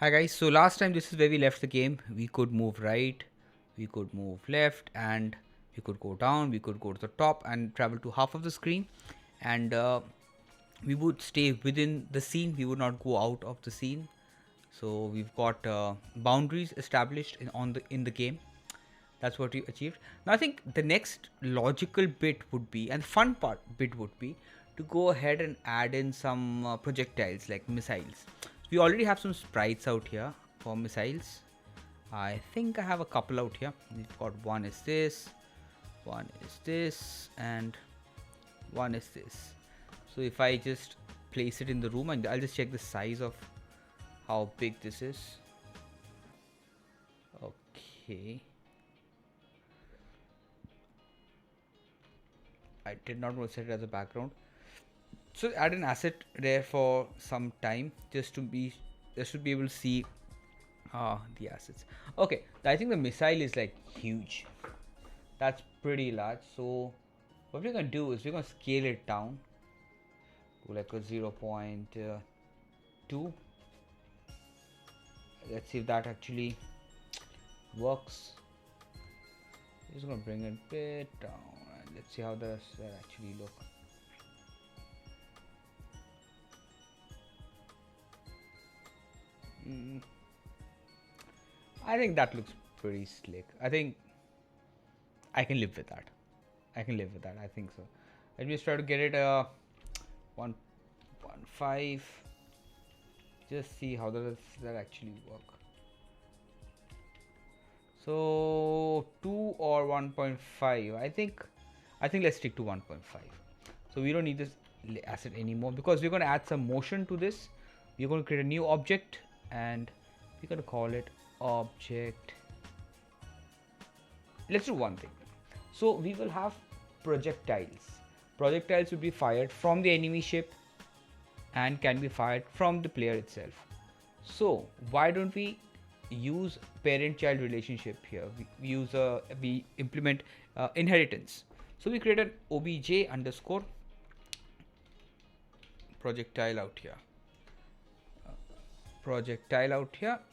Hi guys, so last time this is where we left the game. We could move right, we could move left, and we could go down, we could go to the top and travel to half of the screen. And we would stay within the scene, we would not go out of the scene. So we've got boundaries established in the game. That's what we achieved. Now I think the next logical bit would be, and fun part bit would be, to go ahead and add in some projectiles like missiles. We already have some sprites out here for missiles. I think I have a couple out here. We've got one is this, and one is this. So if I just place it in the room, and I'll just check the size of how big this is. Okay. I did not want to set it as a background. So add an asset there for some time just to be able to see the assets. Okay, I think the missile is like huge. That's pretty large. So what we're gonna do is we're gonna scale it down to like a 0.2. Let's see if that actually works. Just gonna bring it a bit down and let's see how does that actually look. I think that looks pretty slick. I think I can live with that. I think so. Let me just try to get it 1.15. Just see how does that actually work. So 2 or 1.5. I think let's stick to 1.5. So we don't need this asset anymore because we're going to add some motion to this. We're going to create a new object and we're going to call it object. Let's do one thing. So we will have projectiles. Projectiles will be fired from the enemy ship and can be fired from the player itself. So why don't we use parent-child relationship here? We implement inheritance. So we create an obj underscore projectile out here.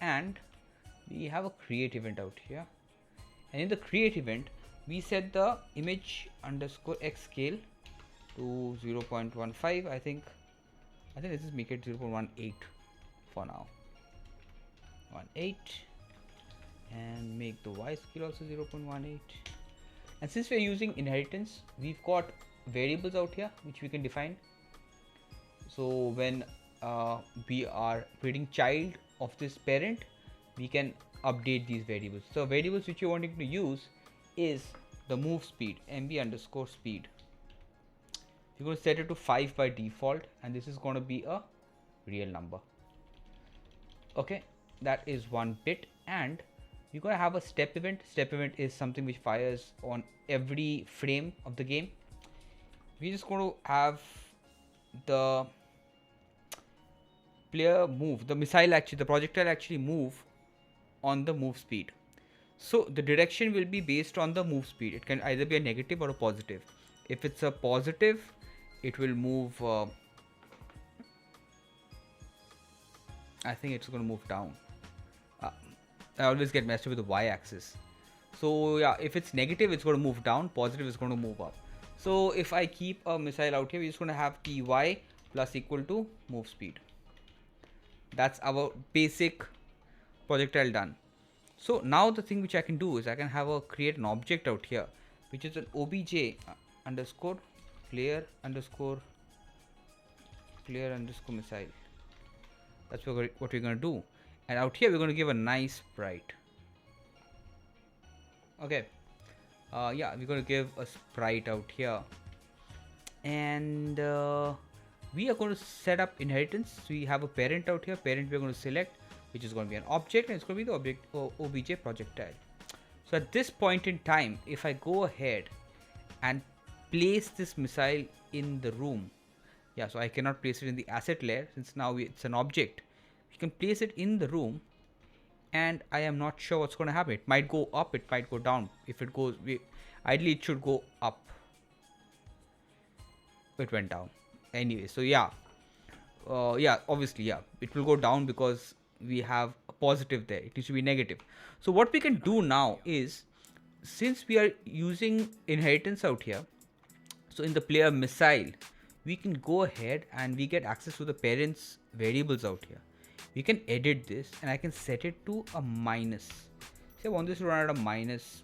And we have a create event out here, and in the create event we set the image underscore x scale to 0.15. I think let's just make it 0.18 for now. 18, and make the y scale also 0.18. And since we're using inheritance, we've got variables out here which we can define. So when we are creating child of this parent, we can update these variables. So variables which you're wanting to use is the move speed, mb underscore speed. You're going to set it to 5 by default, and this is going to be a real number. Okay, that is one bit. And you're going to have a step event. Step event is something which fires on every frame of the game. We're just going to have the player move, the projectile actually move on the move speed. So the direction will be based on the move speed. It can either be a negative or a positive. If it's a positive, it will move, I think it's going to move down. I always get messed up with the y-axis. So yeah, if it's negative, it's going to move down. Positive is going to move up. So if I keep a missile out here, we're just going to have ty plus equal to move speed. That's our basic projectile done. So now the thing which I can do is I can create an object out here, which is an obj underscore player underscore missile. That's what we're going to do. And out here we're going to give a nice sprite. Okay. Yeah, we're going to give a sprite out here. And we are going to set up inheritance. So we have a parent out here. Parent we're going to select, which is going to be an object, and it's going to be the object obj projectile. So at this point in time, if I go ahead and place this missile in the room, yeah, so I cannot place it in the asset layer since now it's an object. You can place it in the room, and I am not sure what's going to happen. It might go up, it might go down. If it goes, ideally it should go up. It went down. Anyway, so yeah, obviously, yeah, it will go down because we have a positive there. It needs to be negative. So what we can do now is, since we are using inheritance out here, so in the player missile, we can go ahead and we get access to the parents variables out here. We can edit this and I can set it to a minus. Say I want this to run at a minus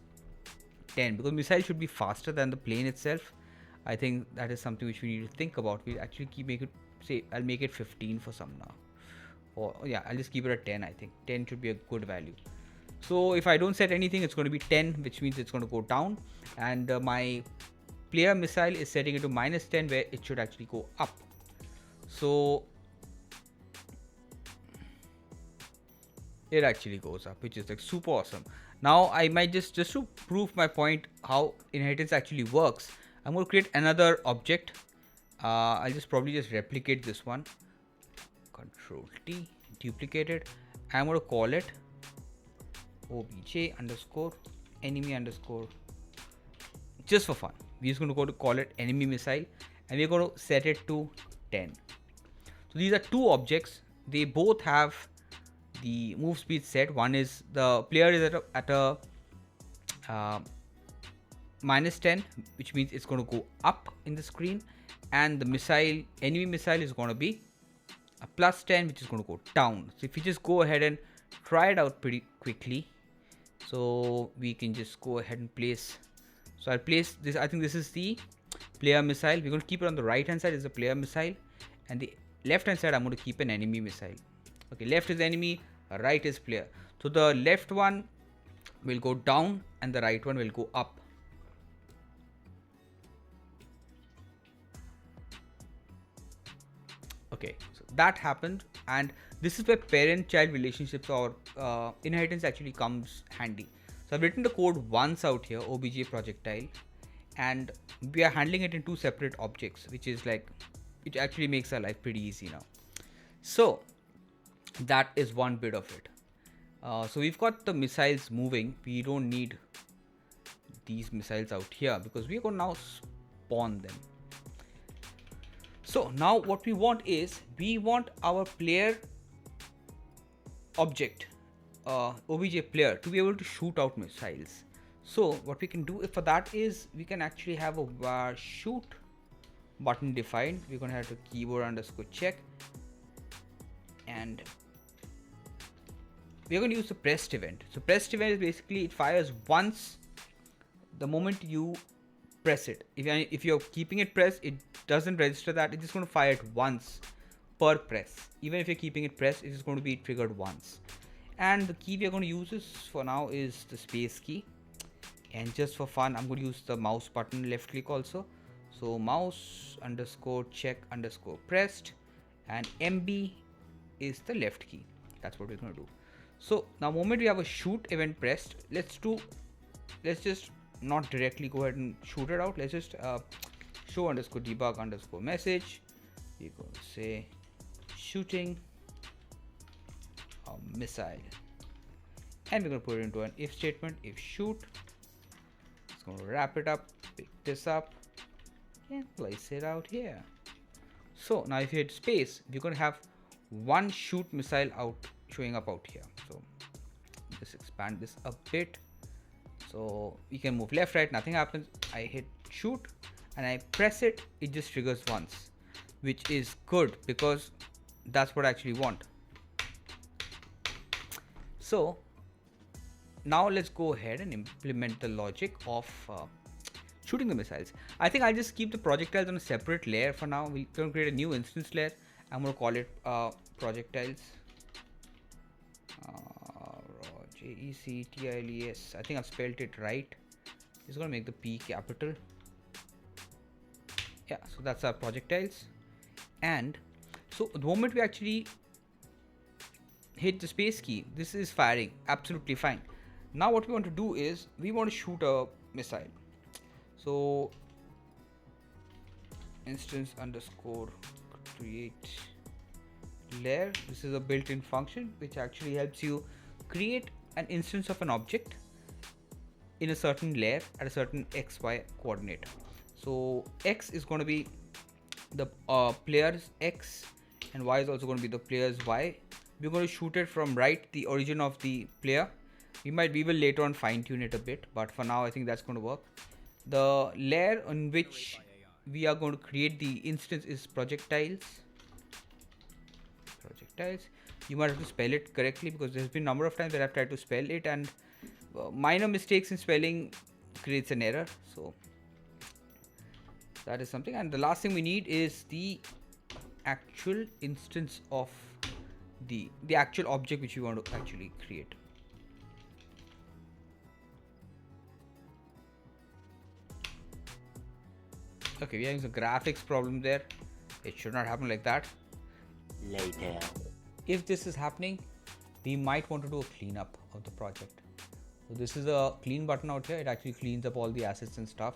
10 because missile should be faster than the plane itself. I think that is something which we need to think about. We'll actually make it, say I'll make it 15 for some now. Or yeah, I'll just keep it at 10. I think 10 should be a good value. So if I don't set anything, it's going to be 10, which means it's going to go down. And my player missile is setting it to minus 10, where it should actually go up. So it actually goes up, which is like super awesome. Now I might just to prove my point how inheritance actually works, I'm going to create another object. I'll just probably just replicate this one. Control T, duplicate it. I'm going to call it obj underscore enemy underscore, just for fun. We're just going to call it enemy missile, and we're going to set it to 10. So these are two objects. They both have the move speed set. One is the player is at a minus 10, which means it's going to go up in the screen, and the missile, enemy missile, is going to be a plus 10, which is going to go down. So if you just go ahead and try it out pretty quickly, so we can just go ahead and place. So I'll place this. I think this is the player missile. We're going to keep it on the right hand side is the player missile, and the left hand side I'm going to keep an enemy missile. Okay, left is enemy, right is player. So the left one will go down and the right one will go up. Okay, so that happened, and this is where parent-child relationships or inheritance actually comes handy. So I've written the code once out here, obj projectile, and we are handling it in two separate objects, which is like, it actually makes our life pretty easy now. So that is one bit of it. So we've got the missiles moving. We don't need these missiles out here because we're going to now spawn them. So now what we want is, we want our player object, obj player, to be able to shoot out missiles. So what we can do for that is, we can actually have a shoot button defined. We're going to have to keyboard underscore check, and we're going to use the pressed event. So pressed event is basically, it fires once the moment you press it. If you're keeping it pressed, it doesn't register that. It's just going to fire it once per press. Even if you're keeping it pressed, it is going to be triggered once. And the key we are going to use is, for now, is the space key. And just for fun, I'm going to use the mouse button left click also. So mouse underscore check underscore pressed, and MB is the left key. That's what we're going to do. So now moment we have a shoot event pressed, let's just not directly go ahead and shoot it out. Let's just show underscore debug underscore message. We're going to say shooting a missile, and we're going to put it into an if statement. If shoot, it's going to wrap it up, pick this up, and place it out here. So now if you hit space, we're going to have one shoot missile out showing up out here. So just expand this a bit. So we can move left, right, nothing happens. I hit shoot and I press it, it just triggers once, which is good because that's what I actually want. So now let's go ahead and implement the logic of shooting the missiles. I think I'll just keep the projectiles on a separate layer for now. We're going to create a new instance layer. I'm going to call it projectiles. JECTILES. I think I've spelled it right. Just going to make the P capital. Yeah, so that's our projectiles. And so the moment we actually hit the space key, this is firing absolutely fine. Now what we want to do is, we want to shoot a missile. So instance underscore create layer. This is a built-in function which actually helps you create an instance of an object in a certain layer at a certain XY coordinate. So X is going to be the player's X, and Y is also going to be the player's Y. we're going to shoot it from right, the origin of the player. We will later on fine tune it a bit, but for now I think that's going to work. The layer on which we are going to create the instance is projectiles. You might have to spell it correctly, because there's been a number of times that I've tried to spell it and minor mistakes in spelling creates an error. So that is something. And the last thing we need is the actual instance of the actual object which we want to actually create. Okay, we're having some graphics problem there. It should not happen like that. Later. If this is happening, we might want to do a cleanup of the project. So this is a clean button out here. It actually cleans up all the assets and stuff.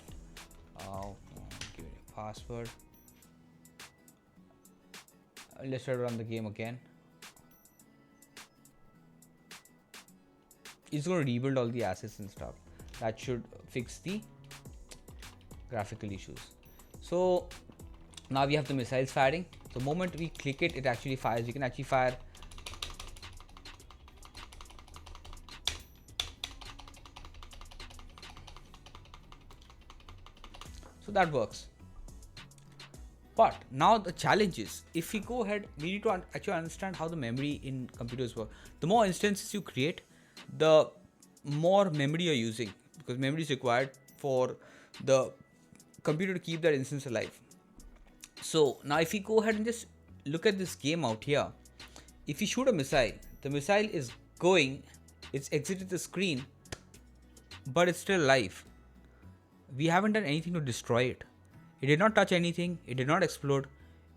Give it a password. Let's try to run the game again. It's going to rebuild all the assets and stuff. That should fix the graphical issues. So now we have the missiles firing. The moment we click it, it actually fires. You can actually fire so that works. But now the challenge is, if we go ahead, we need to actually understand how the memory in computers work. The more instances you create, the more memory you're using, because memory is required for the computer to keep that instance alive. So now if we go ahead and just look at this game out here, if you shoot a missile, the missile is going, it's exited the screen, but it's still alive. We haven't done anything to destroy it. It did not touch anything, it did not explode,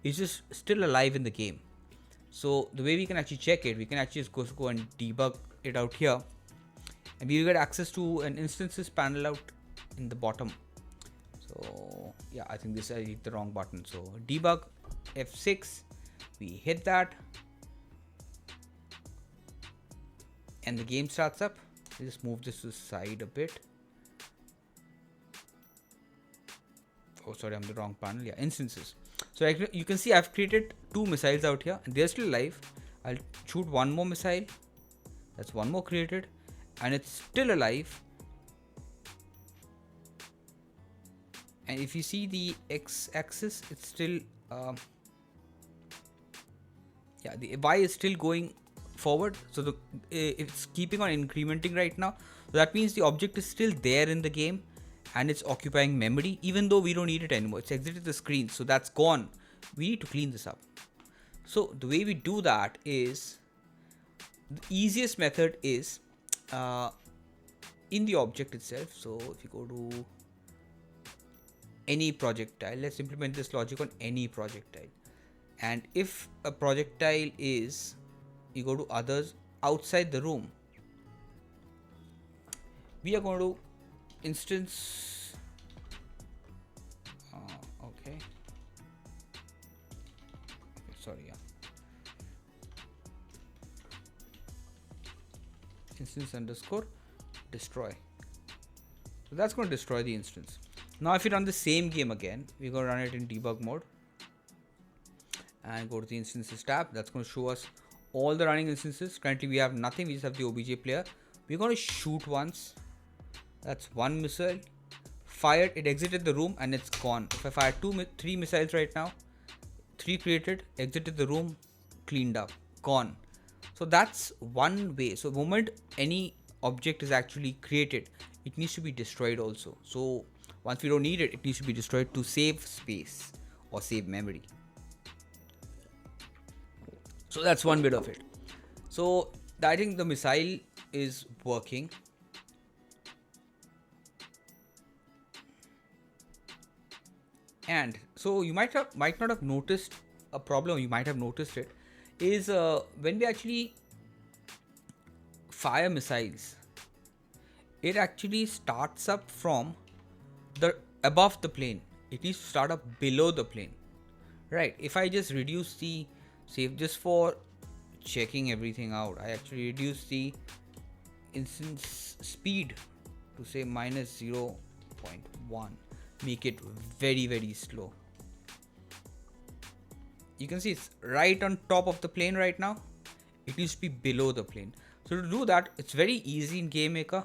it's just still alive in the game. So the way we can actually check it, we can actually just go and debug it out here, and we will get access to an instances panel out in the bottom. So yeah, I think this I hit the wrong button. So debug F6, we hit that, and the game starts up. Let's just move this to the side a bit. Oh sorry, I'm the wrong panel. Yeah, instances. So you can see I've created 2 missiles out here and they're still alive. I'll shoot one more missile. That's one more created and it's still alive. And if you see the x-axis, it's still yeah, the y is still going forward, so it's keeping on incrementing right now. So that means the object is still there in the game and it's occupying memory, even though we don't need it anymore. It's exited the screen, so that's gone. We need to clean this up. So the way we do that is, the easiest method is in the object itself. So if you go to any projectile, let's implement this logic on any projectile. And if a projectile is, you go to others, outside the room, we are going to instance okay, sorry, yeah, instance underscore destroy. So that's going to destroy the instance. Now if you run the same game again, we're going to run it in debug mode and go to the instances tab. That's going to show us all the running instances. Currently we have nothing, we just have the OBJ player. We're going to shoot once. That's one missile. Fired, it exited the room and it's gone. If I fire 3 missiles right now, 3 created, exited the room, cleaned up, gone. So that's one way. So the moment any object is actually created, it needs to be destroyed also. So once we don't need it, it needs to be destroyed to save space or save memory. So that's one bit of it. So I think the missile is working. And so you might not have noticed a problem. You might have noticed it is when we actually fire missiles, it actually starts up from the above the plane. It needs to start up below the plane, right? If I just reduce the save, just for checking everything out, I actually reduce the instance speed to say minus 0.1. Make it very slow. You can see it's right on top of the plane right now. it needs to be below the plane. So to do that, it's very easy in GameMaker.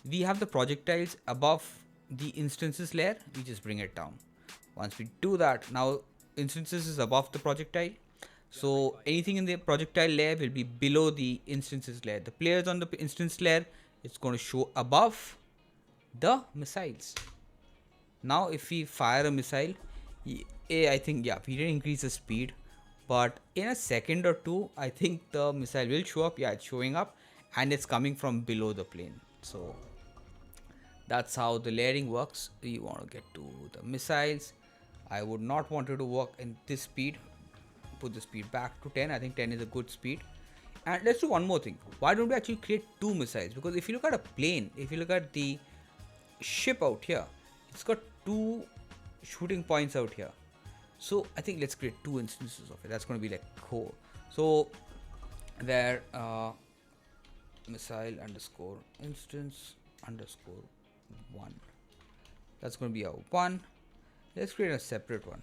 We have the projectiles above the instances layer. We just bring it down. Once we do that, now instances is above the projectile. So anything in the projectile layer will be below the instances layer. The players on the instance layer, it's going to show above the missiles. Now if we fire a missile, I think, yeah, we didn't increase the speed, but in a second or two, I think the missile will show up. Yeah, it's showing up, and it's coming from below the plane. So that's how the layering works. We want to get to the missiles. I would not want it to work in this speed. Put the speed back to 10. I think 10 is a good speed. And let's do one more thing. Why don't we actually create two missiles? Because if you look at a plane, if you look at the ship out here, it's got two shooting points out here. So I think let's create two instances of it. That's going to be like core. So there missile underscore instance underscore 1. That's going to be our 1. Let's create a separate one.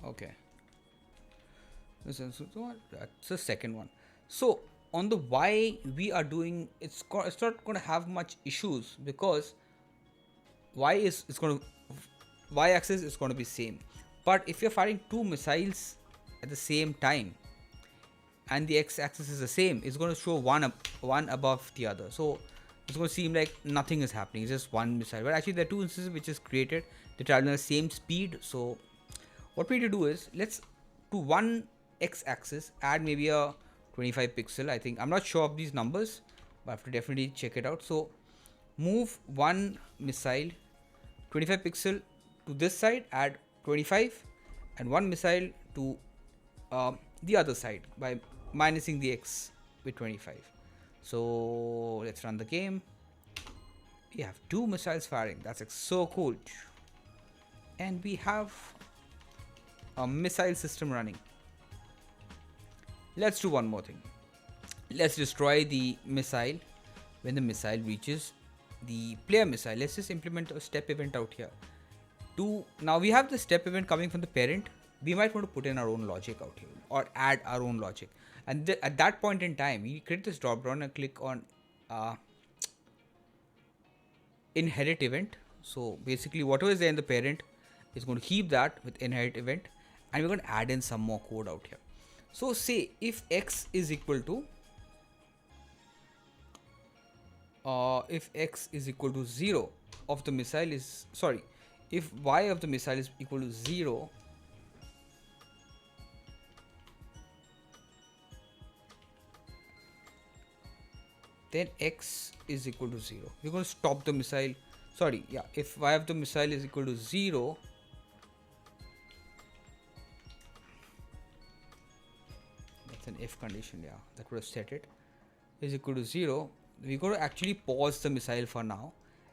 Okay. That's the second one. So on the Y we are doing, it's not going to have much issues because Y axis is going to be same. But if you're firing two missiles at the same time and the X axis is the same, it's going to show one above the other. So it's going to seem like nothing is happening. It's just one missile. But actually there are two instances which is created. They travel at the same speed. So what we need to do is, let's to one X axis add maybe a 25 pixel. I think, I'm not sure of these numbers, but I have to definitely check it out. So move one missile 25 pixel to this side, add 25, and one missile to the other side by minusing the X with 25. So let's run the game. We have two missiles firing. That's like so cool. And we have a missile system running. Let's do one more thing. Let's destroy the missile when the missile reaches the player missile. Let's just implement a step event out here. Now we have the step event coming from the parent. We might want to put in our own logic out here or add our own logic. And at that point in time, we create this drop down and click on inherit event. So basically whatever is there in the parent is going to keep that with inherit event, and we're going to add in some more code out here. So say if X is equal to 0 of the missile is, sorry, if Y of the missile is equal to 0, then X is equal to 0. We're going to stop the missile. Sorry, yeah, if Y of the missile is equal to 0, that's an if condition, yeah, that would have set it, is equal to 0. We're going to actually pause the missile for now,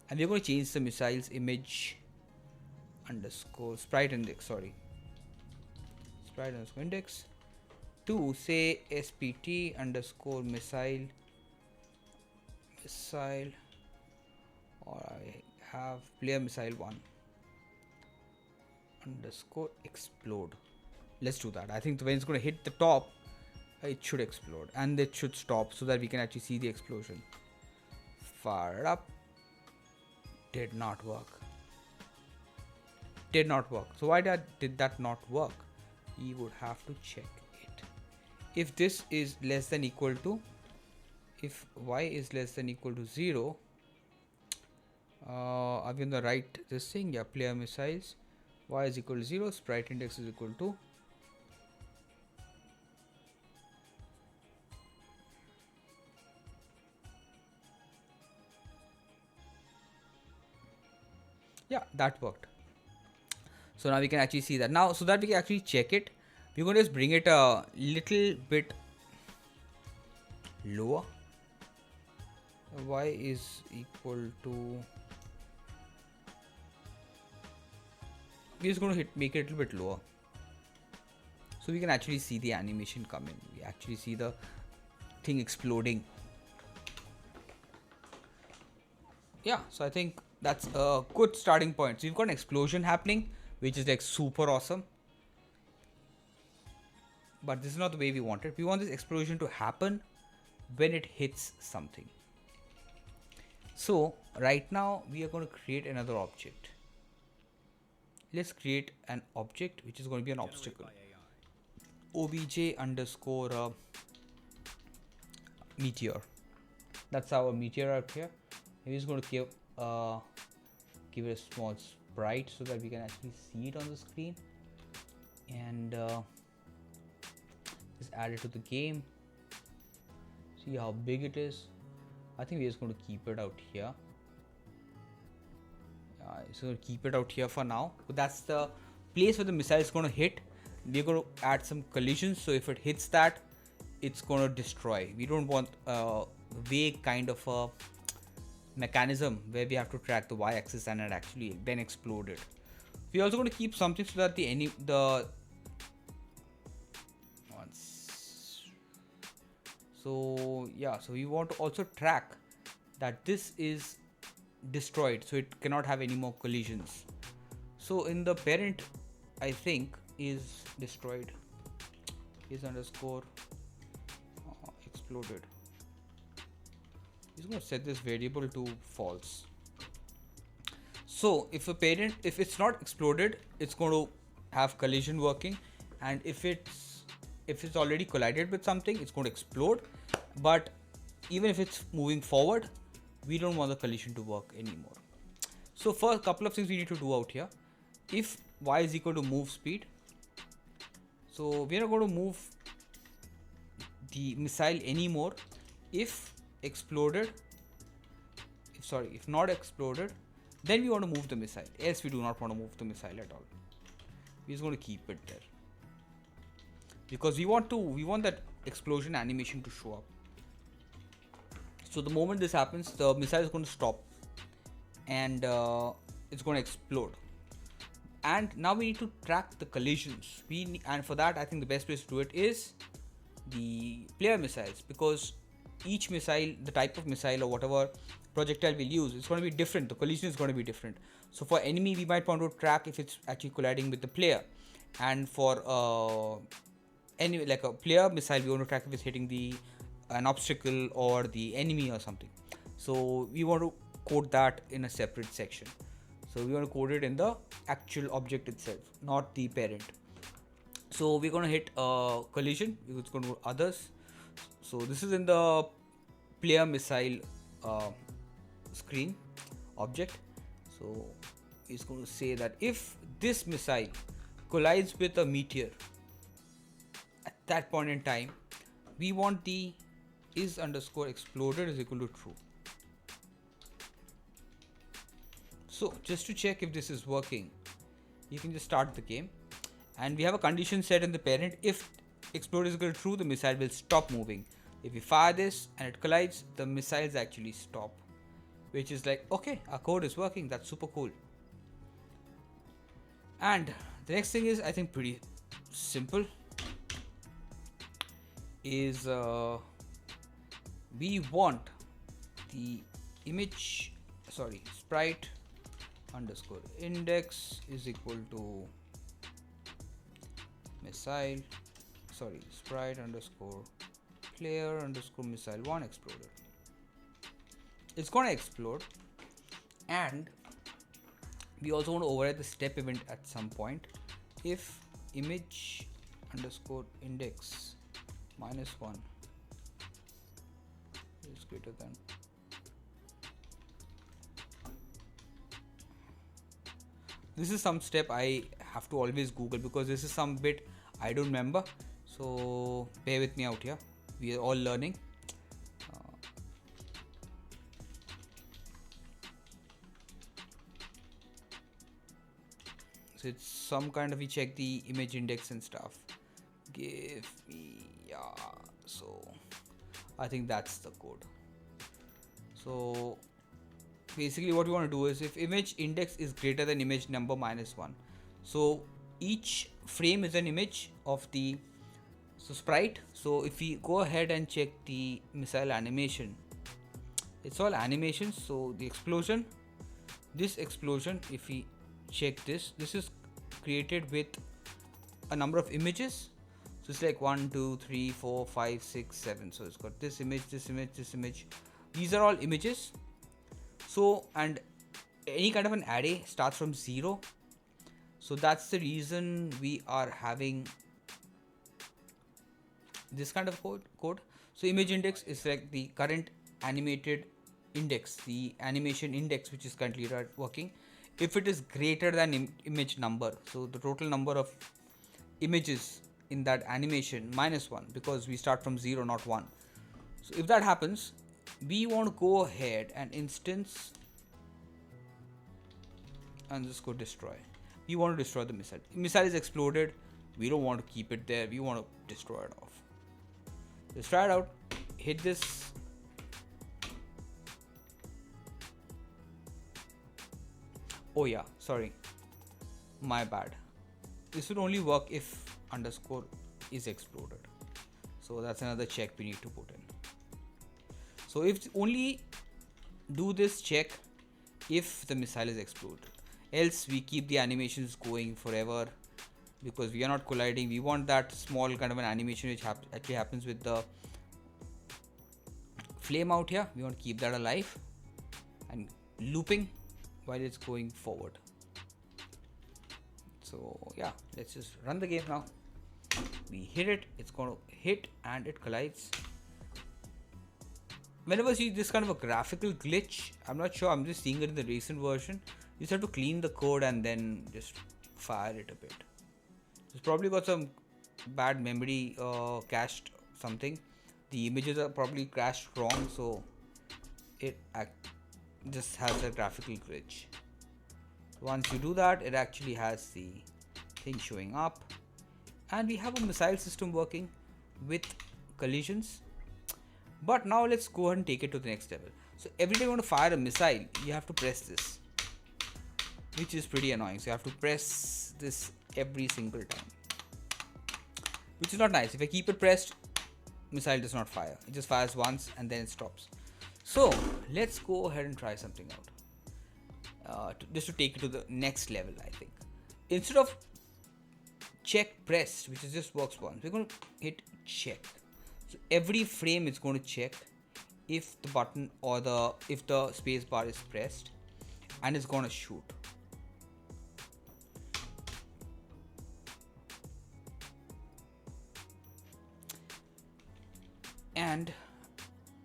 and we're going to change the missile's image underscore sprite index, sprite underscore index to say spt underscore missile, or I have player missile 1 underscore explode. Let's do that. I think when it's going to hit the top, it should explode and it should stop so that we can actually see the explosion. Fire it up. Did not work. So why did that not work? We would have to check it. If this is less than equal to, if Y is less than equal to 0, are we on the right this thing? Yeah, player missiles, Y is equal to 0, sprite index is equal to yeah, that worked. So now we can actually see that. Now, so that we can actually check it, we're going to just bring it a little bit lower. Y is equal to, we're just going to make it a little bit lower so we can actually see the animation come in. We actually see the thing exploding. Yeah, so I think that's a good starting point. So you've got an explosion happening, which is like super awesome. But this is not the way we want it. We want this explosion to happen when it hits something. So right now we are going to create another object. Let's create an object which is going to be an obstacle. Obj underscore meteor. That's our meteor out here. We're just going to give it a small sprite so that we can actually see it on the screen, and just add it to the game. See how big it is. I think we're just going to keep it out here. So we'll keep it out here for now. But that's the place where the missile is going to hit. We're going to add some collisions, so if it hits that, it's going to destroy. We don't want a vague kind of a mechanism where we have to track the y-axis and it actually then explode it. We're also going to keep something so that so we want to also track that this is destroyed, so it cannot have any more collisions. So in the parent, I think is destroyed, is underscore exploded. He's going to set this variable to false. So if it's not exploded, it's going to have collision working, and if it's already collided with something, it's going to explode. But even if it's moving forward, we don't want the collision to work anymore. So for a couple of things we need to do out here. If y is equal to move speed, so we are not going to move the missile anymore if not exploded, then we want to move the missile, else we do not want to move the missile at all. We're just going to keep it there because we want that explosion animation to show up. So the moment this happens, the missile is going to stop and it's going to explode. And now we need to track the collisions. And for that, I think the best place to do it is the player missiles, because each missile, the type of missile or whatever projectile we'll use, it's going to be different. The collision is going to be different. So for enemy, we might want to track if it's actually colliding with the player, and for like a player missile, we want to track if it's hitting an obstacle or the enemy or something. So we want to code that in a separate section. So we want to code it in the actual object itself, not the parent. So we're going to hit collision. It's going to go others. So this is in the player missile screen object. So it's going to say that if this missile collides with a meteor at that point in time, we want the is underscore exploded is equal to true. So just to check if this is working, you can just start the game, and we have a condition set in the parent. If explode is equal to true, the missile will stop moving. If we fire this and it collides, the missiles actually stop, which is like, okay, our code is working. That's super cool. And the next thing is, I think, pretty simple, is we want the sprite underscore index is equal to sprite underscore player underscore missile 1 exploded. It's gonna explode, and we also want to override the step event at some point. If image underscore index -1 is greater than, this is some step I have to always Google because this is some bit I don't remember, so bear with me out here. We are all learning. So it's some kind of, we check the image index and stuff. Give me, so I think that's the code. So basically what we want to do is, if image index is greater than image number -1, so each frame is an image of the sprite. So if we go ahead and check the missile animation, it's all animations. So the explosion, this explosion, if we check this is created with a number of images. So it's like 1, 2, 3, 4, 5, 6, 7. So it's got this image, this image, this image. These are all images. So, and any kind of an array starts from 0. So that's the reason we are having this kind of code. So image index is like the current animated index, the animation index which is currently working. If it is greater than image number, so the total number of images in that animation -1, because we start from 0, not 1. So if that happens, we want to go ahead and instance and just go destroy. We want to destroy the missile. Missile is exploded. We don't want to keep it there. We want to destroy it off. Let's try it out. Hit this. Oh yeah, sorry. My bad. This would only work if underscore is exploded. So that's another check we need to put in. So if only do this check if the missile is exploded. Else we keep the animations going forever because we are not colliding. We want that small kind of an animation which actually happens with the flame out here. We want to keep that alive and looping while it's going forward. So yeah, let's just run the game now. We hit it, it's going to hit and it collides. Whenever you see this kind of a graphical glitch, I'm not sure, I'm just seeing it in the recent version. You just have to clean the code and then just fire it a bit. It's probably got some bad memory cached something. The images are probably cached wrong, so it just has a graphical glitch. Once you do that, it actually has the thing showing up, and we have a missile system working with collisions. But now let's go ahead and take it to the next level. So every time you want to fire a missile, you have to press this, which is pretty annoying. So you have to press this every single time, which is not nice. If I keep it pressed, missile does not fire. It just fires once and then it stops. So let's go ahead and try something out. Just to take it to the next level, I think. Instead of check pressed, which is just works once, we're going to hit check. So every frame it's going to check if the button or if the space bar is pressed, and it's going to shoot. And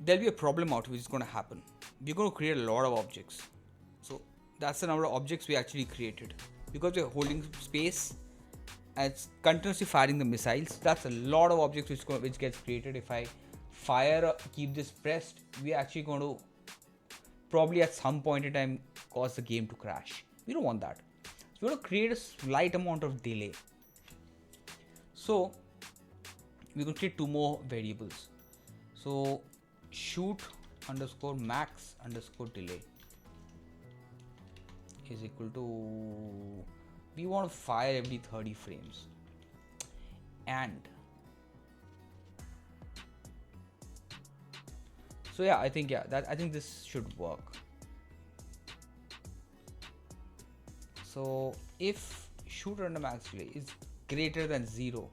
there'll be a problem out which is going to happen. We're going to create a lot of objects. So that's the number of objects we actually created, because we're holding space and it's continuously firing the missiles. That's a lot of objects which gets created. If I keep this pressed, we're actually going to probably at some point in time cause the game to crash. We don't want that. So we're going to create a slight amount of delay. So we're going to create two more variables. So shoot underscore max underscore delay is equal to, we want to fire every 30 frames, and so yeah, I think this should work. So if shoot under max delay is greater than 0,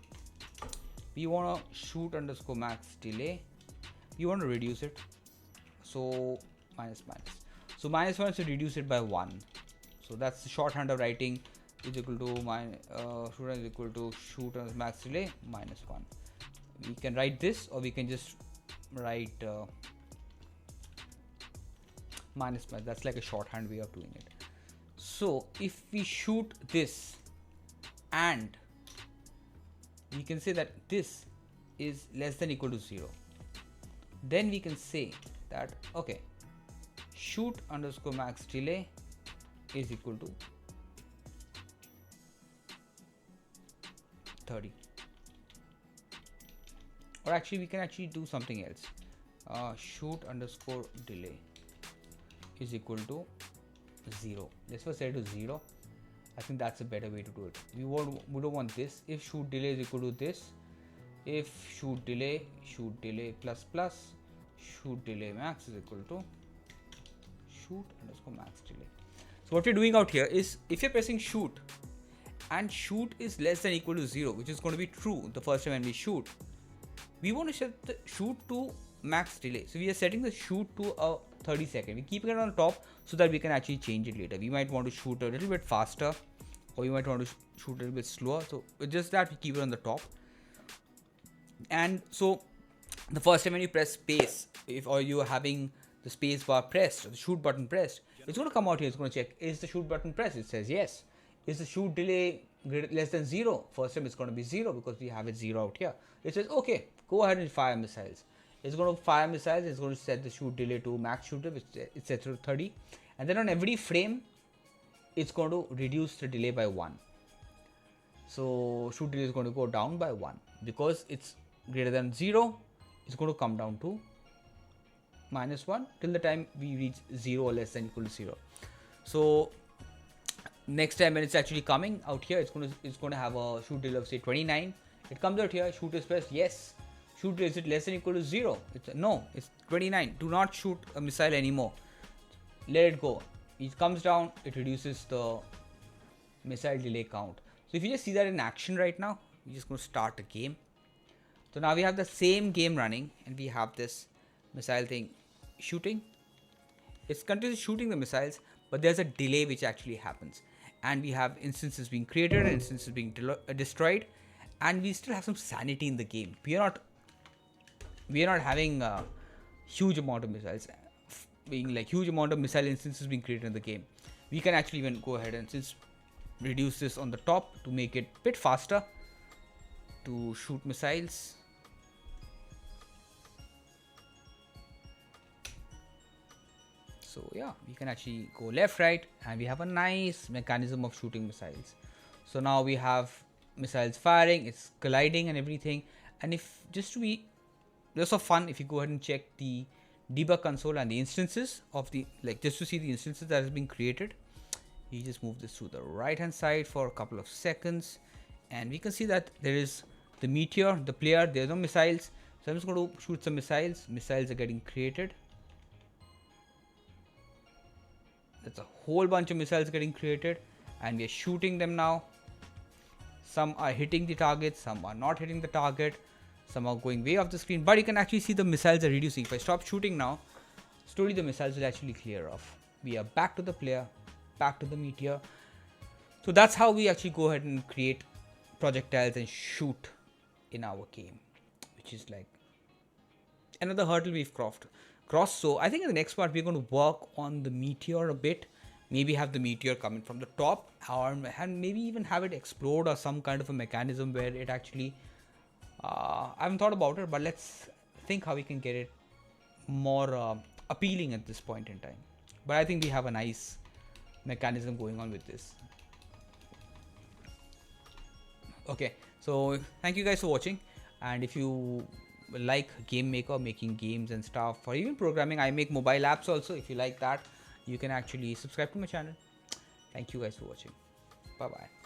we want to shoot underscore max delay, we want to reduce it. So minus. So -1 is to reduce it by 1. So that's the shorthand of writing is equal to shoot is equal to shoot as max delay -1. We can write this, or we can just write minus. That's like a shorthand way of doing it. So if we shoot this, and we can say that this is less than equal to 0, then we can say that okay, shoot underscore max delay is equal to 30. Or actually we can actually do something else. Shoot underscore delay is equal to 0. Let's first set it to 0. I think that's a better way to do it. We don't want this. If shoot delay is equal to this, if shoot delay plus shoot delay max is equal to shoot underscore max delay. So what we're doing out here is, if you're pressing shoot and shoot is less than equal to 0, which is going to be true the first time when we shoot. We want to set the shoot to max delay. So we are setting the shoot to a 30 second. We're keeping it on top so that we can actually change it later. We might want to shoot a little bit faster, or you might want to shoot a little bit slower. So with just that, we keep it on the top. And so the first time when you press space, or you are having the space bar pressed or the shoot button pressed, it's going to come out here. It's going to check, is the shoot button pressed? It says yes. Is the shoot delay less than 0? First time it's going to be 0 because we have it 0 out here. It says okay, go ahead and fire missiles. It's going to fire missiles. It's going to set the shoot delay to max shooter, which it's set to 30, and then on every frame it's going to reduce the delay by 1. So shoot delay is going to go down by 1 because it's greater than 0. It's going to come down to -1 till the time we reach 0 or less than equal to 0. So next time when it's actually coming out here, it's going to have a shoot delay of say 29. It comes out here, shoot is pressed, yes. Shoot, is it less than equal to 0? No, it's 29. Do not shoot a missile anymore. Let it go. It comes down, it reduces the missile delay count. So if you just see that in action right now, we're just going to start the game. So now we have the same game running, and we have this missile thing shooting. It's continuously shooting the missiles, but there's a delay which actually happens. And we have instances being created and instances being destroyed. And we still have some sanity in the game. We are not having a huge amount of missiles huge amount of missile instances being created in the game. We can actually even go ahead and reduce this on the top to make it a bit faster to shoot missiles. So yeah, we can actually go left, right, and we have a nice mechanism of shooting missiles. So now we have missiles firing, it's colliding and everything. And if just for fun, if you go ahead and check the debug console and the instances of the, just to see the instances that has been created, you just move this to the right hand side for a couple of seconds, and we can see that there is the meteor, the player, there's no missiles. So I'm just going to shoot some missiles. Missiles are getting created. There's a whole bunch of missiles getting created, and we are shooting them now. Some are hitting the target, some are not hitting the target, some are going way off the screen, but you can actually see the missiles are reducing. If I stop shooting now, slowly the missiles will actually clear off. We are back to the player, back to the meteor. So that's how we actually go ahead and create projectiles and shoot in our game, which is like another hurdle we've crossed. So I think in the next part we're going to work on the meteor a bit. Maybe have the meteor coming from the top, and maybe even have it explode, or some kind of a mechanism where it actually I haven't thought about it, but let's think how we can get it more appealing at this point in time. But I think we have a nice mechanism going on with this. Okay, so thank you guys for watching, and if you like GameMaker, making games and stuff, or even programming, I make mobile apps also. If you like that, you can actually subscribe to my channel. Thank you guys for watching. Bye bye.